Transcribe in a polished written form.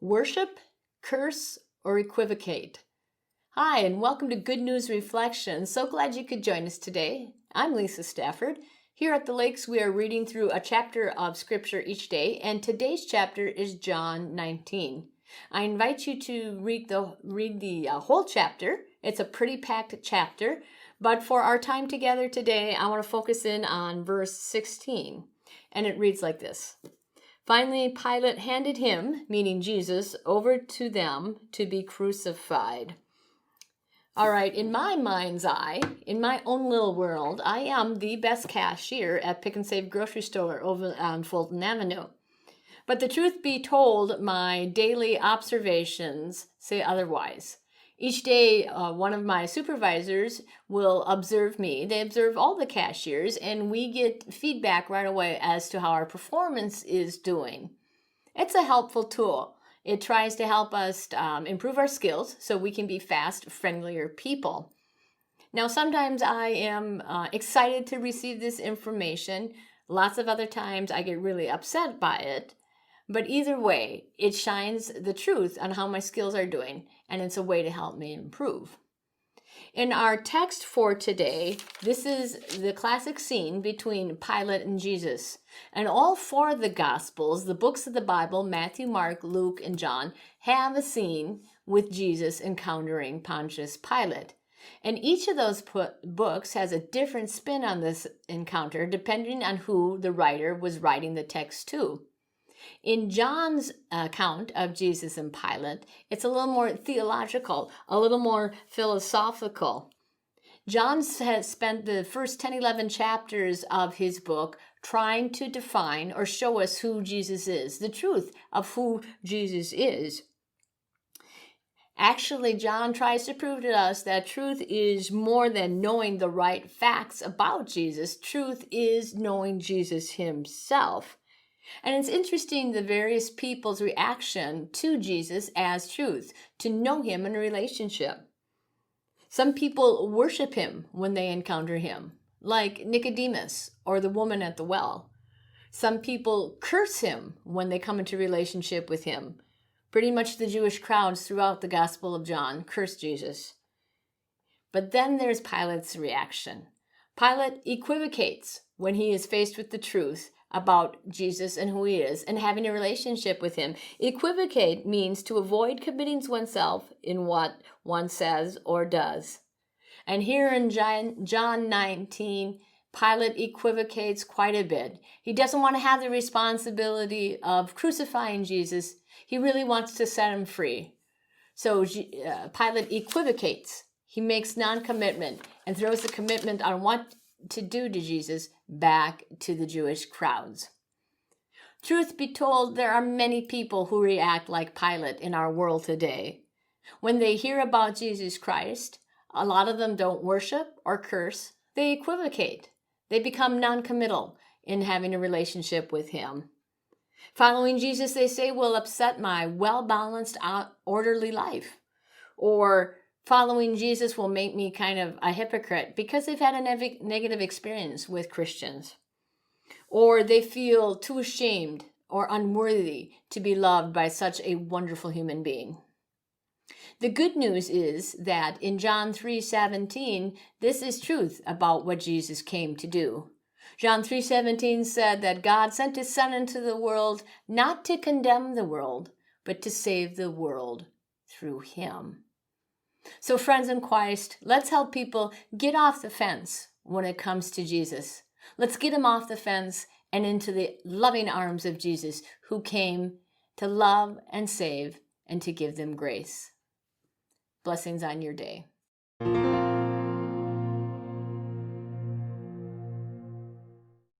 Worship, curse, or equivocate? Hi, and welcome to Good News Reflection. So glad you could join us today. I'm Lisa Stafford. Here at the Lakes, we are reading through a chapter of Scripture each day, and today's chapter is John 19. I invite you to read the whole chapter. It's a pretty packed chapter, but for our time together today, I want to focus in on verse 16, and it reads like this. Finally, Pilate handed him, meaning Jesus, over to them to be crucified. All right, in my mind's eye, in my own little world, I am the best cashier at Pick and Save grocery store over on Fulton Avenue. But the truth be told, my daily observations say otherwise. Each day, one of my supervisors will observe me. They observe all the cashiers, and we get feedback right away as to how our performance is doing. It's a helpful tool. It tries to help us improve our skills so we can be fast, friendlier people. Now, sometimes I am excited to receive this information. Lots of other times I get really upset by it. But either way, it shines the truth on how my skills are doing, and it's a way to help me improve. In our text for today, this is the classic scene between Pilate and Jesus. And all four of the Gospels, the books of the Bible, Matthew, Mark, Luke, and John, have a scene with Jesus encountering Pontius Pilate. And each of those books has a different spin on this encounter, depending on who the writer was writing the text to. In John's account of Jesus and Pilate, it's a little more theological, a little more philosophical. John has spent the first 11 chapters of his book trying to define or show us who Jesus is, the truth of who Jesus is. Actually, John tries to prove to us that truth is more than knowing the right facts about Jesus. Truth is knowing Jesus himself. And it's interesting the various people's reaction to Jesus as truth, to know him in a relationship. Some people worship him when they encounter him, like Nicodemus or the woman at the well. Some people curse him when they come into relationship with him. Pretty much the Jewish crowds throughout the Gospel of John curse Jesus. But then there's Pilate's reaction. Pilate equivocates when he is faced with the truth about Jesus and who he is and having a relationship with him. Equivocate means to avoid committing oneself in what one says or does. And here in John 19, Pilate equivocates quite a bit. He doesn't want to have the responsibility of crucifying Jesus. He really wants to set him free. So Pilate equivocates. He makes non-commitment and throws the commitment on what to do to Jesus back to the Jewish crowds. Truth be told, there are many people who react like Pilate in our world today. When they hear about Jesus Christ, a lot of them don't worship or curse. They equivocate. They become non-committal in having a relationship with him. Following Jesus, they say, will upset my well-balanced, orderly life. Or following Jesus will make me kind of a hypocrite because they've had a negative experience with Christians. Or they feel too ashamed or unworthy to be loved by such a wonderful human being. The good news is that in John 3:17, this is truth about what Jesus came to do. John 3:17 said that God sent his Son into the world not to condemn the world, but to save the world through him. So friends in Christ, let's help people get off the fence when it comes to Jesus. Let's get them off the fence and into the loving arms of Jesus, who came to love and save and to give them grace. Blessings on your day.